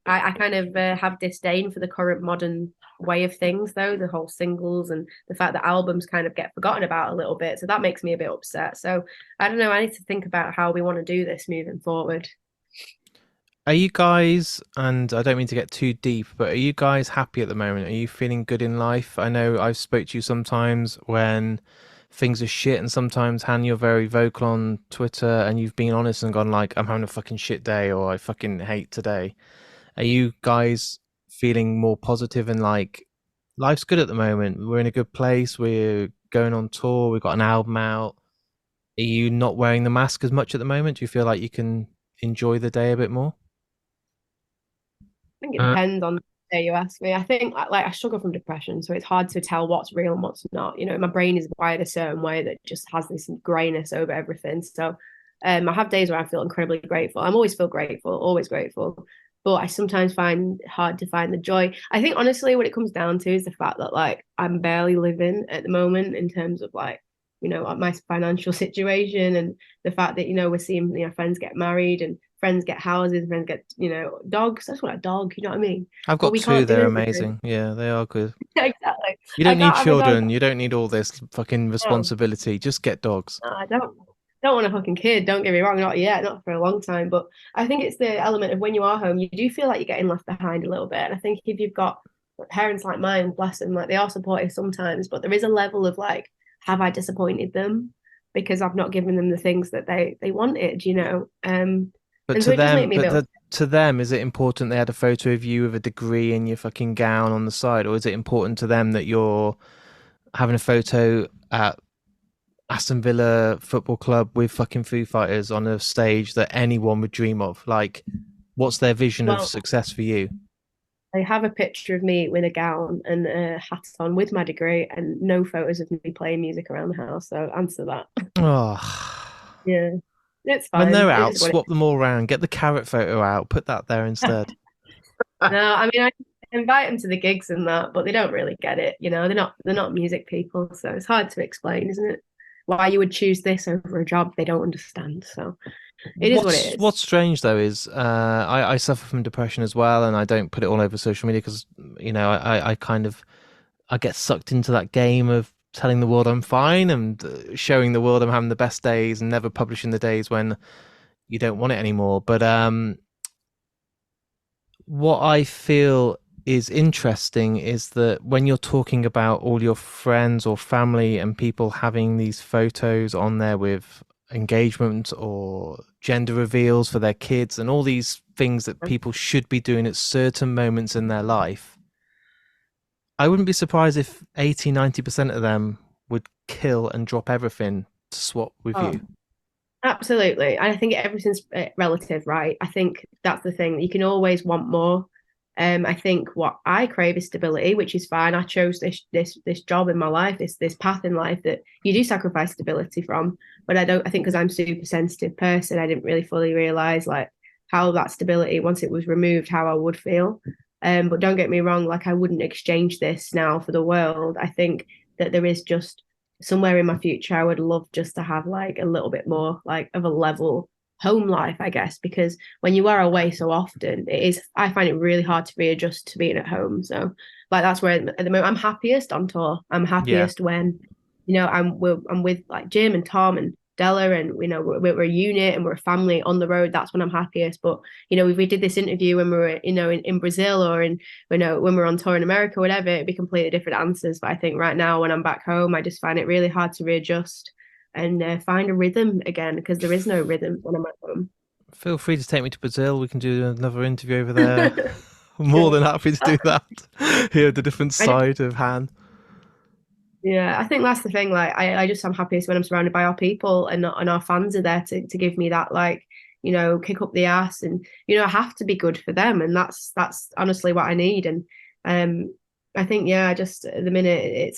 I kind of have disdain for the current modern way of things, though, the whole singles and the fact that albums kind of get forgotten about a little bit. So that makes me a bit upset. So I don't know. I need to think about how we want to do this moving forward. Are you guys, and I don't mean to get too deep, but are you guys happy at the moment? Are you feeling good in life? I know I've spoke to you sometimes when things are shit, and sometimes, Han, you're very vocal on Twitter and you've been honest and gone like, I'm having a fucking shit day, or I fucking hate today. Are you guys feeling more positive and like life's good at the moment? We're in a good place. We're going on tour. We've got an album out. Are you not wearing the mask as much at the moment? Do you feel like you can enjoy the day a bit more? I think it Uh, depends on the day you ask me. I think like I struggle from depression, so it's hard to tell what's real and what's not. My brain is wired a certain way that just has this grayness over everything. So I have days where I feel incredibly grateful. I'm always feel grateful, always grateful. But I sometimes find it hard to find the joy. I think honestly, what it comes down to is the fact that like I'm barely living at the moment in terms of like, my financial situation and the fact that, we're seeing, friends get married and friends get houses, friends get, dogs. That's what a dog, you know what I mean? I've But got we two. can't do They're it because amazing. Yeah, they are good. exactly. You I don't need can't have a dog. children. You don't need all this fucking No, responsibility. Just get dogs. no, I don't want a fucking kid. Don't get me wrong, not yet, not for a long time. But I think it's the element of when you are home, you do feel like you're getting left behind a little bit. And I think if you've got parents like mine, bless them, like they are supportive sometimes, but there is a level of like, have I disappointed them because I've not given them the things that they wanted? But And so to it does make them, me a bit. to them, is it important they had a photo of you with a degree in your fucking gown on the side, or is it important to them that you're having a photo at Aston Villa Football Club with fucking Foo Fighters on a stage that anyone would dream of? Like, what's their vision of Well, success for you? I have a picture of me with a gown and a hat on with my degree, and no photos of me playing music around the house. So answer that. Oh, Yeah, it's when fine. they're It out, is what it swap them all around. Get the carrot photo out. Put that there is. instead. No, I mean I invite them to the gigs and that, but they don't really get it. They're not music people, so it's hard to explain, isn't it? Why you would choose this over a job they don't understand. So it is what it is. What's strange though is I suffer from depression as well, and I don't put it all over social media because I kind of I get sucked into that game of telling the world I'm fine and showing the world I'm having the best days and never publishing the days when you don't want it anymore. But what I feel is interesting is that when you're talking about all your friends or family and people having these photos on there with engagement or gender reveals for their kids and all these things that people should be doing at certain moments in their life, I wouldn't be surprised if 80-90% of them would kill and drop everything to swap with Oh, you. absolutely. And I think everything's relative, right? I think that's the thing. You can always want more. I think what I crave is stability, which is fine. I chose this job in my life, this path in life that you do sacrifice stability from. But I don't. I think because I'm a super sensitive person, I didn't really fully realize like how that stability, once it was removed, how I would feel. But don't get me wrong, like I wouldn't exchange this now for the world. I think that there is just somewhere in my future I would love just to have like a little bit more like of a level home life, I guess, because when you are away so often, I find it really hard to readjust to being at home. So like that's where at the moment I'm happiest on tour. I'm happiest when, I'm with like Jim and Tom and Della, and we're a unit and we're a family on the road. That's when I'm happiest. But if we did this interview when we were in Brazil, or when we're on tour in America, whatever, it'd be completely different answers. But I think right now when I'm back home, I just find it really hard to readjust and find a rhythm again, because there is no rhythm when I'm at home. Feel free to take me to Brazil. We can do another interview over there. I'm more than happy to do that. Hear the different side of Han. Yeah, I think that's the thing. Like, I'm happiest when I'm surrounded by our people, and our fans are there to give me that, like, kick up the ass, and I have to be good for them, and that's honestly what I need. And I think, yeah, just at the minute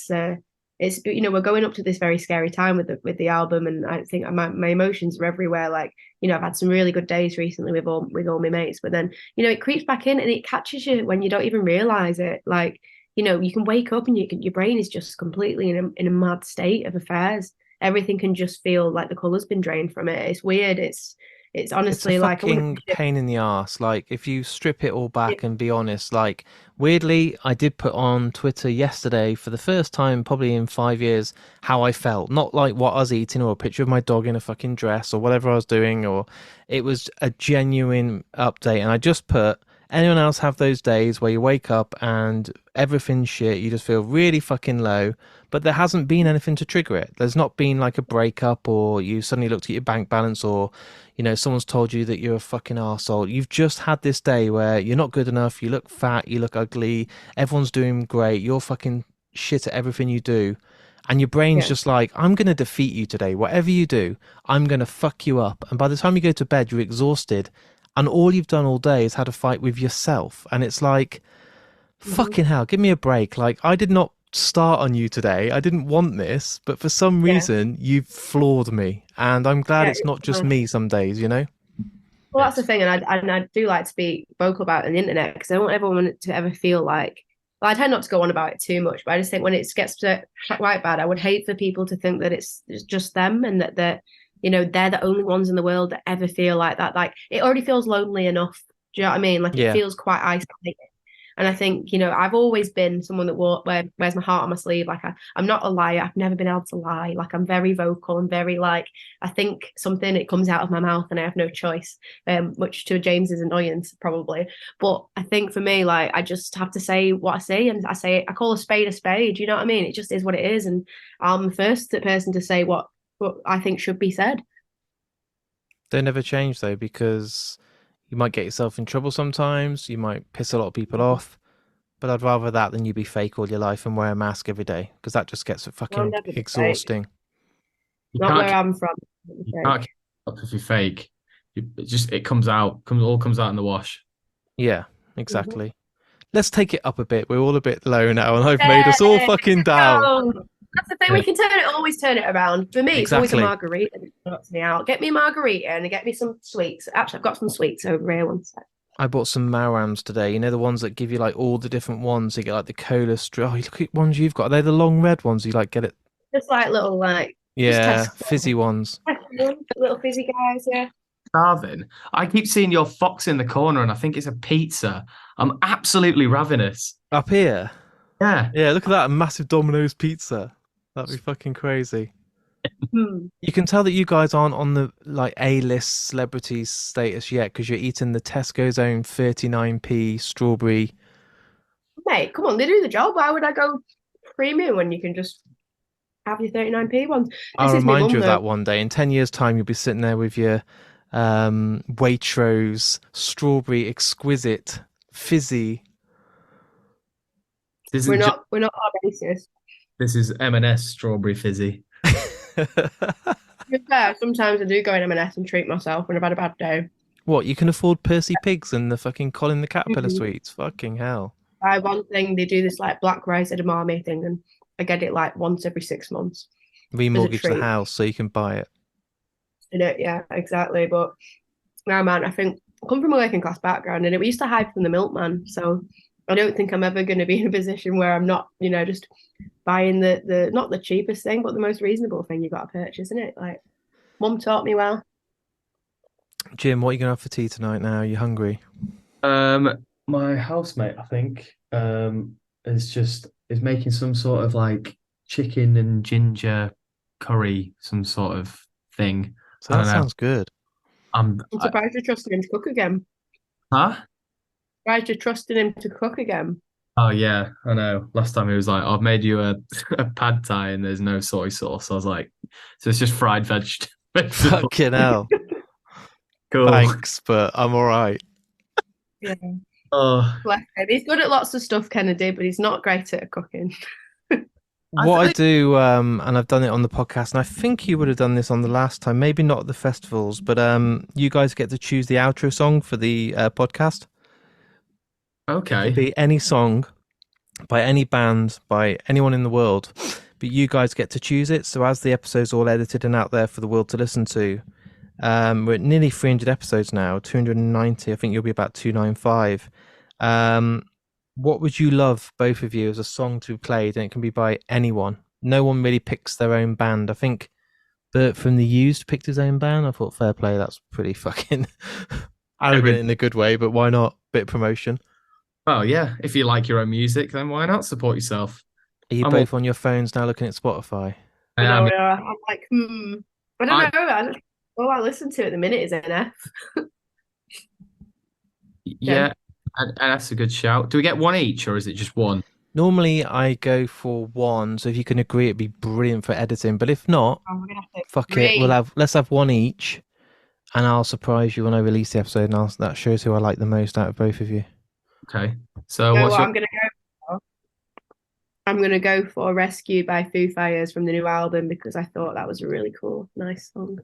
it's we're going up to this very scary time with the album, and I think my emotions are everywhere. Like, I've had some really good days recently with all my mates, but then it creeps back in and it catches you when you don't even realize it. Like, you can wake up and your brain is just completely in a mad state of affairs. Everything can just feel like the color's been drained from it. It's weird. It's honestly It's a like fucking pain in the ass. Like, if you strip it all back and be honest, like, weirdly, I did put on Twitter yesterday for the first time probably in 5 years how I felt. Not like what I was eating or a picture of my dog in a fucking dress or whatever I was doing, or it was a genuine update. And I just put, anyone else have those days where you wake up and everything's shit, you just feel really fucking low, but there hasn't been anything to trigger it. There's not been like a breakup, or you suddenly looked at your bank balance, or someone's told you that you're a fucking arsehole. You've just had this day where you're not good enough, you look fat, you look ugly, everyone's doing great, you're fucking shit at everything you do, and your brain's just like, I'm going to defeat you today. Whatever you do, I'm going to fuck you up. And by the time you go to bed, you're exhausted, and all you've done all day is had a fight with yourself. And it's like, fucking hell, give me a break. Like, I did not start on you today. I didn't want this, but for some reason you've floored me, and I'm glad it's not just me some days, Well, that's the thing, and I do like to be vocal about it on the internet, because I don't want everyone to ever feel like, well, I tend not to go on about it too much, but I just think when it gets quite bad, I would hate for people to think that it's just them, and that they're the only ones in the world that ever feel like that. Like, it already feels lonely enough. Do you know what I mean? Like, it feels quite isolated. And I think, I've always been someone that wears my heart on my sleeve. Like, I'm not a liar. I've never been able to lie. Like, I'm very vocal and very, like, I think something, it comes out of my mouth and I have no choice, much to James's annoyance, probably. But I think for me, like, I just have to say what I say, and I call a spade a spade. You know what I mean? It just is what it is. And I'm the first person to say what I think should be said. They never change though, because you might get yourself in trouble sometimes, you might piss a lot of people off, but I'd rather that than you be fake all your life and wear a mask every day, because that just gets fucking exhausting. Not where I'm from. You can't keep up if you're fake. It comes out, all comes out in the wash. Yeah, exactly. Let's take it up a bit. We're all a bit low now, and I've made us all fucking down. That's the thing. We can always turn it around. For me, it's always a margarita that knocks me out. Get me a margarita and get me some sweets. Actually, I've got some sweets over here. One sec. I bought some Maurams today. The ones that give you like all the different ones. You get like the cola straw. Oh, look at ones you've got. Are they the long red ones? You like get it? Just like little fizzy ones. Little fizzy guys. Yeah. Starving. I keep seeing your fox in the corner, and I think it's a pizza. I'm absolutely ravenous. Up here. Yeah. Yeah. Look at that, a massive Domino's pizza. That'd be fucking crazy. You can tell that you guys aren't on the like A-list celebrity status yet, because you're eating the Tesco's own 39p strawberry. Mate, come on, they do the job. Why would I go premium when you can just have your 39p ones? I'll remind you of that one day. In 10 years' time, you'll be sitting there with your Waitrose strawberry exquisite fizzy. We're not racist. This is M&S strawberry fizzy. Sometimes I do go in M&S and treat myself when I've had a bad day. What, you can afford Percy Pigs and the fucking Colin the Caterpillar Mhm. sweets? Fucking hell. Buy one thing, they do this like black rice edamame thing, and I get it like once every 6 months as a Remortgage the treat. house so you can buy it. You know, yeah, exactly. But now, man, I think I come from a working class background, and we used to hide from the milkman. So I don't think I'm ever going to be in a position where I'm not, just buying the not the cheapest thing, but the most reasonable thing you got to purchase, isn't it? Like, mum taught me well. Jim, what are you going to have for tea tonight now? Are you hungry? My housemate, I think, is making some sort of like chicken and ginger curry, some sort of thing. So I that don't know. sounds good. I'm surprised you're trusting him to cook again. Huh? Surprised you're trusting him to cook again. Oh yeah, I know. Last time he was like, "I've made you a a pad thai and there's no soy sauce." I was like, "So it's just fried vegetable." Fucking hell. Cool. Thanks, but I'm all right. Yeah. Oh, Bless him. He's good at lots of stuff, Kennedy, but he's not great at cooking. What I do, and I've done it on the podcast, and I think you would have done this on the last time, maybe not at the festivals, but you guys get to choose the outro song for the podcast. It could okay. be any song by any band, by anyone in the world, but you guys get to choose it. So as the episode's all edited and out there for the world to listen to, we're at nearly 300 episodes now, 290. I think you'll be about 295. What would you love, both of you, as a song to be played? And it can be by anyone. No one really picks their own band. I think Bert from The Used picked his own band. I thought, fair play, that's pretty fucking arrogant in a good way, but why not? Bit of promotion. Oh yeah, if you like your own music, then why not support yourself? Are you I'm all, both on your phones now looking at Spotify? I You am. know, I'm like, I don't I know. All I listen to at the minute is NF. yeah, and that's a good shout. Do we get one each, or is it just one? Normally I go for one, so if you can agree it'd be brilliant for editing. But if not, Oh, we're gonna have to fuck it. Let's have one each, and I'll surprise you when I release the episode, and that shows who I like the most out of both of you. Okay. So know what's what your I'm gonna go for? I'm gonna go for Rescue by Foo Fighters from the new album because I thought that was a really cool, nice song.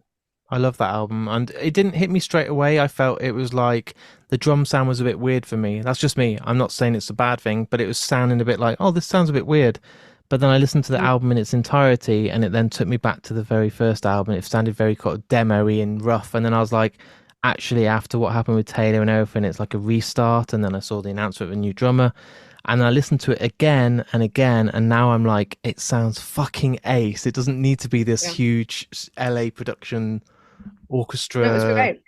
I love that album, and it didn't hit me straight away. I felt it was like the drum sound was a bit weird for me. That's just me. I'm not saying it's a bad thing, but it was sounding a bit like, oh, this sounds a bit weird. But then I listened to the album in its entirety, and it then took me back to the very first album. It sounded very kind of demo-y and rough, and then I was like, actually, after what happened with Taylor and everything, it's like a restart. And then I saw the announcement of a new drummer, and I listened to it again and again, and now I'm like, it sounds fucking ace. It doesn't need to be this Yeah. huge LA production orchestra. It was great.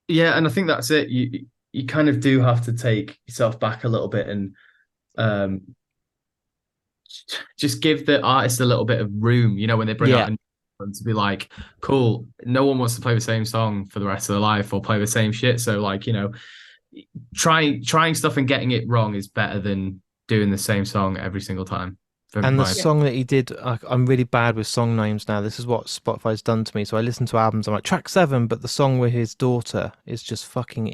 Yeah, and I think that's it. You kind of do have to take yourself back a little bit and um just give the artist a little bit of room, when they bring out a new one to be like, cool, no one wants to play the same song for the rest of their life or play the same shit. So like, trying stuff and getting it wrong is better than doing the same song every single time. And the song that he did, I'm really bad with song names now. This is what Spotify's done to me. So I listen to albums, I'm like, track 7, but the song with his daughter is just fucking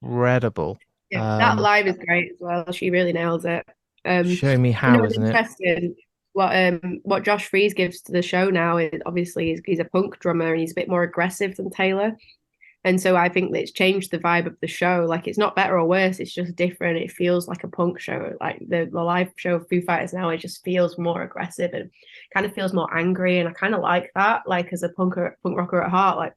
incredible. Yeah, that live is great as well. She really nails it. Show Me How, it's isn't it? interesting what Josh Freese gives to the show now is obviously he's a punk drummer and he's a bit more aggressive than Taylor. And so I think that it's changed the vibe of the show. Like it's not better or worse, it's just different. It feels like a punk show. Like the live show of Foo Fighters now, it just feels more aggressive and kind of feels more angry. And I kind of like that. Like as a punk rocker at heart, like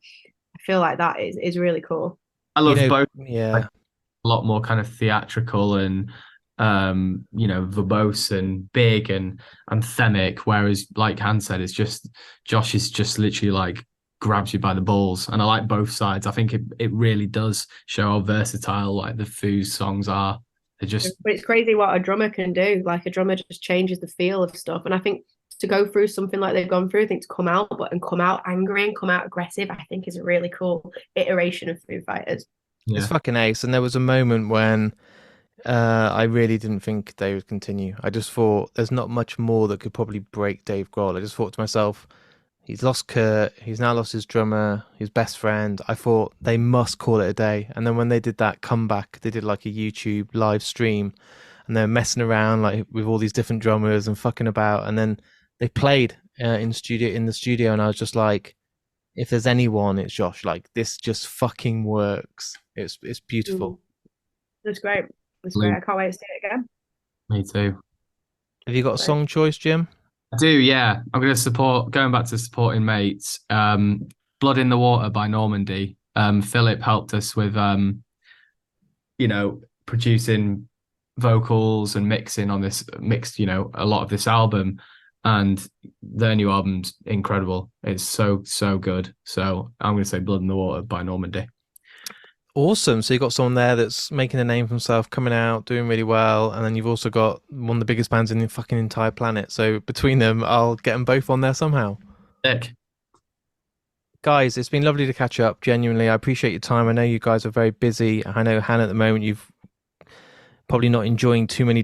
I feel like that is really cool. I love both. Yeah. Like, a lot more kind of theatrical and verbose and big and anthemic, whereas like Han said, it's just Josh is just literally like grabs you by the balls, and I like both sides. I think it really does show how versatile like the Foo songs are. But it's crazy what a drummer can do. Like a drummer just changes the feel of stuff, and I think to go through something like they've gone through, I think to come out angry and come out aggressive, I think is a really cool iteration of Foo Fighters. It's fucking ace. And there was a moment when I really didn't think they would continue. I just thought there's not much more that could probably break Dave Grohl. I just thought to myself, he's lost Kurt, he's now lost his drummer, his best friend. I thought they must call it a day. And then when they did that comeback, they did like a YouTube live stream and they're messing around like with all these different drummers and fucking about. And then they played in the studio, and I was just like, if there's anyone, it's Josh. Like, this just fucking works. It's beautiful. It's great. It's great. I can't wait to see it again. Me too. Have you got a song choice, Jim? I do, yeah. I'm going to going back to supporting mates, Blood in the Water by Normandy. Philip helped us with, producing vocals and mixing on this, a lot of this album. And their new album's incredible. It's so, so good. So I'm going to say Blood in the Water by Normandy. Awesome. So you've got someone there that's making a name for himself, coming out, doing really well. And then you've also got one of the biggest bands in the fucking entire planet. So between them, I'll get them both on there somehow. Sick. Guys, it's been lovely to catch up. Genuinely, I appreciate your time. I know you guys are very busy. I know, Hannah, at the moment, you've probably not enjoying too many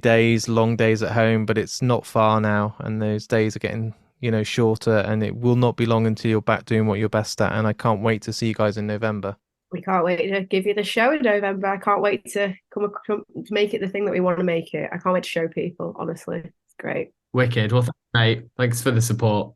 long days at home, but it's not far now. And those days are getting, shorter. And it will not be long until you're back doing what you're best at. And I can't wait to see you guys in November. We can't wait to give you the show in November. I can't wait to come to make it the thing that we want to make it. I can't wait to show people, honestly. It's great. Wicked. Well, thanks, mate. Thanks for the support.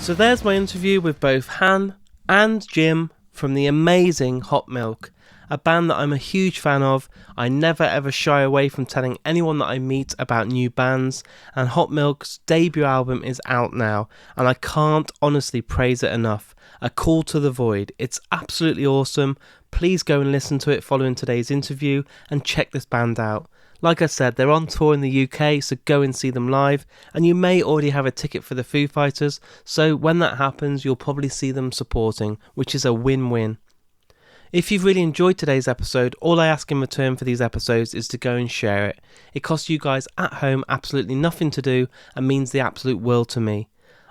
So there's my interview with both Han and Jim from the amazing Hot Milk, a band that I'm a huge fan of. I never ever shy away from telling anyone that I meet about new bands, and Hot Milk's debut album is out now, and I can't honestly praise it enough. A Call to the Void. It's absolutely awesome. Please go and listen to it following today's interview and check this band out. Like I said, they're on tour in the UK, so go and see them live, and you may already have a ticket for the Foo Fighters, so when that happens, you'll probably see them supporting, which is a win-win. If you've really enjoyed today's episode, all I ask in return for these episodes is to go and share it. It costs you guys at home absolutely nothing to do and means the absolute world to me.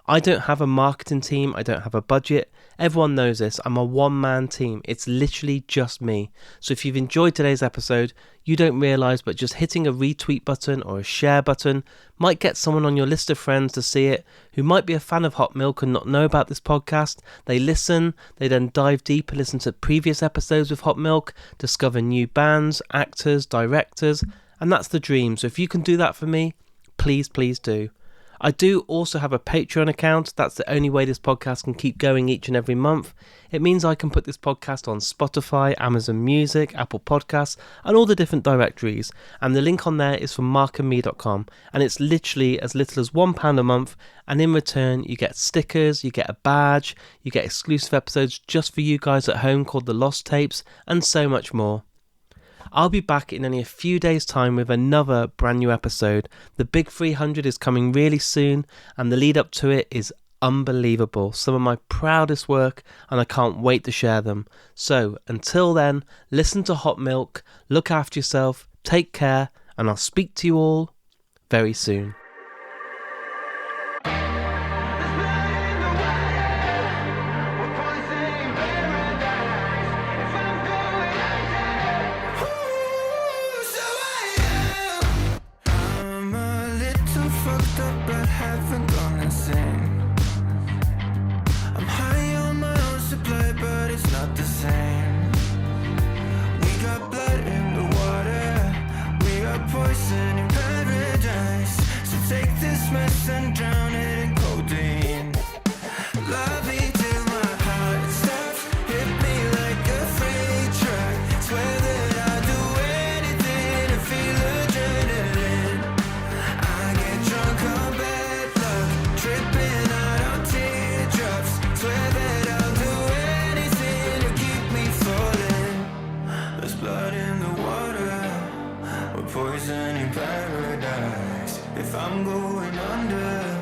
I don't have a marketing team, I don't have a budget. Everyone knows this, I'm a one-man team. It's literally just me. So if you've enjoyed today's episode, you don't realise, but just hitting a retweet button or a share button might get someone on your list of friends to see it who might be a fan of Hot Milk and not know about this podcast. They listen, they then dive deep and listen to previous episodes with Hot Milk, discover new bands, actors, directors, and that's the dream. So if you can do that for me, please, please do. I do also have a Patreon account. That's the only way this podcast can keep going each and every month. It means I can put this podcast on Spotify, Amazon Music, Apple Podcasts, and all the different directories. And the link on there is from markandme.com. And it's literally as little as £1 a month. And in return, you get stickers, you get a badge, you get exclusive episodes just for you guys at home called The Lost Tapes, and so much more. I'll be back in only a few days' time with another brand new episode. The Big 300 is coming really soon, and the lead up to it is unbelievable. Some of my proudest work, and I can't wait to share them. So, until then, listen to Hot Milk, look after yourself, take care, and I'll speak to you all very soon. Poison in paradise. If I'm going under